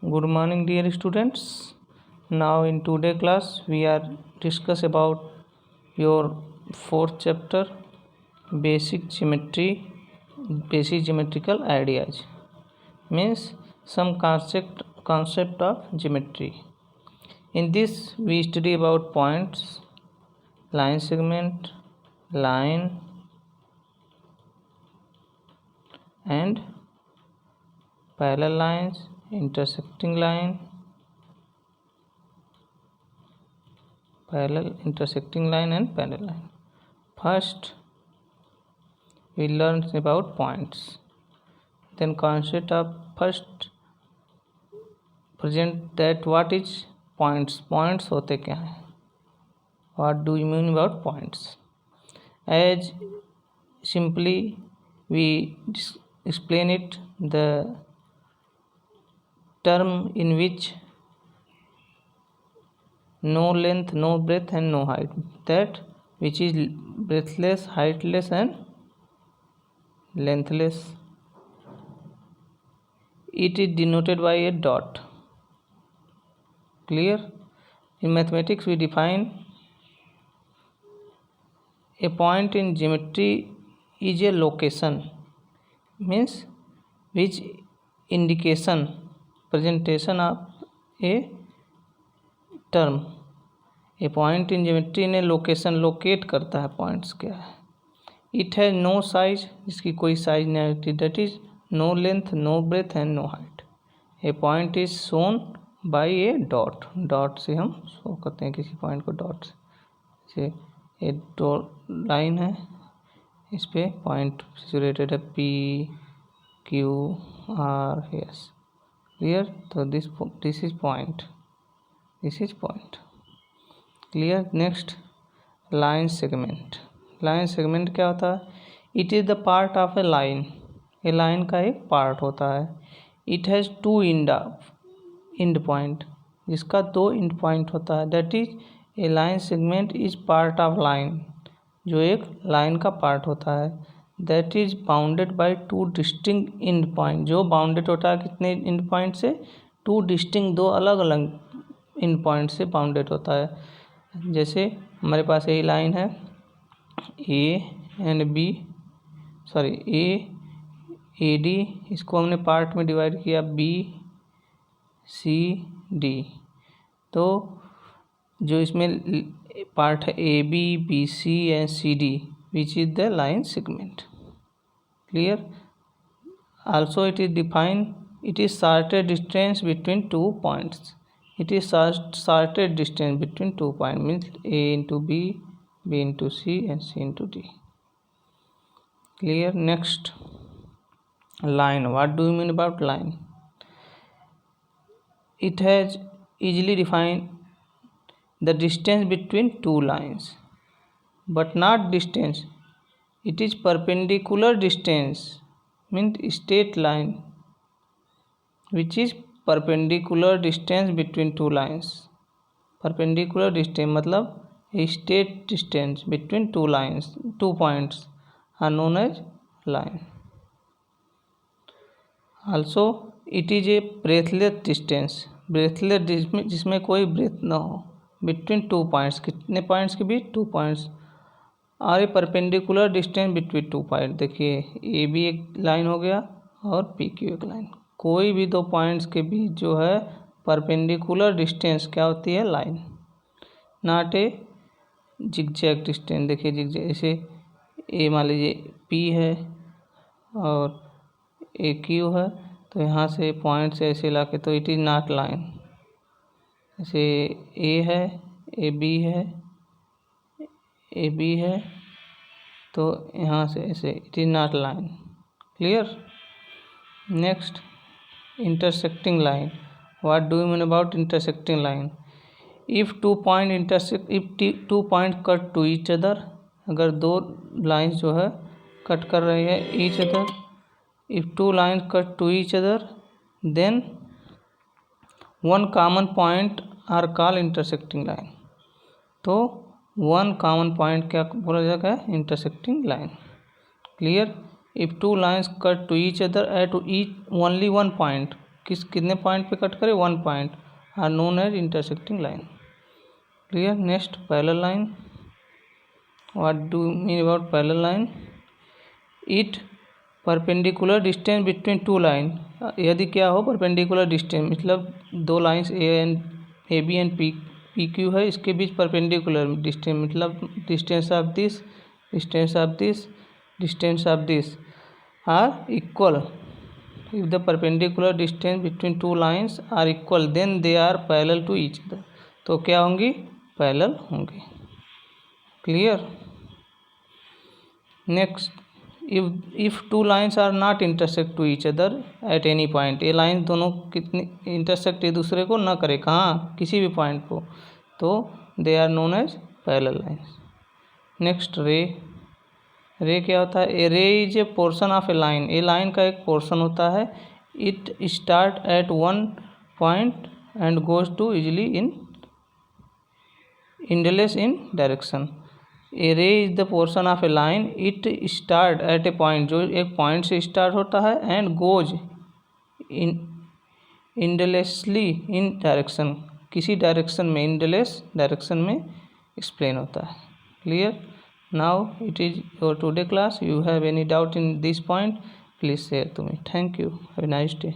Good morning, dear students. Now in today class we are discuss about your fourth chapter, basic geometrical ideas. Means some concept of geometry. In this we study about points, line segment, line, and parallel lines, intersecting line, and parallel line. First we learn about points, then concept of first present that what is points होते क्या हैं, what do you mean about points. As simply we explain it, the term in which no length, no breadth and no height, that which is breathless, heightless and lengthless, it is denoted by a dot. Clear? In mathematics we define a point in geometry is a location, means which indication, presentation of a term. A point in geometry ने location locate करता है, points क्या है. It has no size, इसकी कोई size नहीं होती. That is no length, no breadth and no height. A point is shown by a dot. Dot से हम शो करते हैं किसी पॉइंट को, डॉट से. ए लाइन है, इस पे पॉइंट सिचुएटेड है P Q R S. Clear? तो this is point, this is point. Clear? Next, line segment. Line segment क्या होता है? It is the part of a line. A line का एक पार्ट होता है. It has two end point, जिसका दो इंड पॉइंट होता है. That is a line segment is part of line, जो एक लाइन का पार्ट होता है. That is bounded by two distinct end point, जो बाउंडेड होता है कितने इंड पॉइंट से? टू डिस्टिंक्ट, दो अलग अलग इंड पॉइंट से बाउंडेड होता है. जैसे हमारे पास यही लाइन है A and B, sorry A D, इसको हमने पार्ट में डिवाइड किया बी सी डी. तो जो इसमें पार्ट है A B C and C D, which is the line segment. Clear? Also it is define, it is shorted distance between two points. It is shorted distance between 2 points, means A into B, B into C and C into D. Clear? Next, line. What do you mean about line? It has easily defined the distance between two lines, but not distance. It is perpendicular distance, means straight line, which is perpendicular distance between two lines. Perpendicular distance मतलब straight distance between two lines, 2 points are known as line. Also it is a breathless distance, breathless जिसमें कोई breath ना हो, between 2 points, कितने points के बीच? 2 points. और ए perpendicular distance between 2 points. देखिए ए भी एक लाइन हो गया और पी क्यू एक लाइन. कोई भी दो पॉइंट्स के बीच जो है परपेंडिकुलर डिस्टेंस क्या होती है? Line. Not a zigzag distance. देखिए जिगजैग, जैसे ए मान लीजिए पी है और ए क्यू है, तो यहाँ से पॉइंट से ऐसे ला के, तो इट इज़ नॉट लाइन. जैसे ए है, ए बी है, तो यहाँ से ऐसे, it is not line. Clear? Next, intersecting line. What do you mean about intersecting line? If two point intersect, if two points cut to each other, अगर दो lines जो है कट कर रही है each other, if two lines cut to each other, then one common point are called intersecting line. तो one common point क्या बोला जाता है? intersecting line. Clear? If two lines cut to each other at only one point, कितने point पे cut करे, 1 point, are known as intersecting line. Clear. Next parallel line. What do mean about parallel line? It perpendicular distance between two line. यदि क्या हो perpendicular distance, मतलब दो lines A B and P Q है, इसके बीच perpendicular distance, मतलब distance of this, distance of this, distance of this are equal. If the perpendicular distance between two lines are equal then they are parallel to each other. तो क्या होंगी? Parallel होंगी। Clear. Next, if two lines are not intersect to each other at any point, ये line दोनों कितनी intersect एक दूसरे को ना करे, कहाँ? किसी भी पॉइंट को, तो they are known as parallel lines. Next, ray क्या होता है? A ray is a portion of a line. A line का एक पोर्शन होता है। It start at one point and goes to easily in endless in direction. A ray is the portion of a line, it start at a point, जो एक point से start होता है, and goes in endlessly in direction, किसी direction में, endless direction में explain होता है। Clear. Now it is your today class. You have any doubt in this point, please share to me. Thank you. Have a nice day.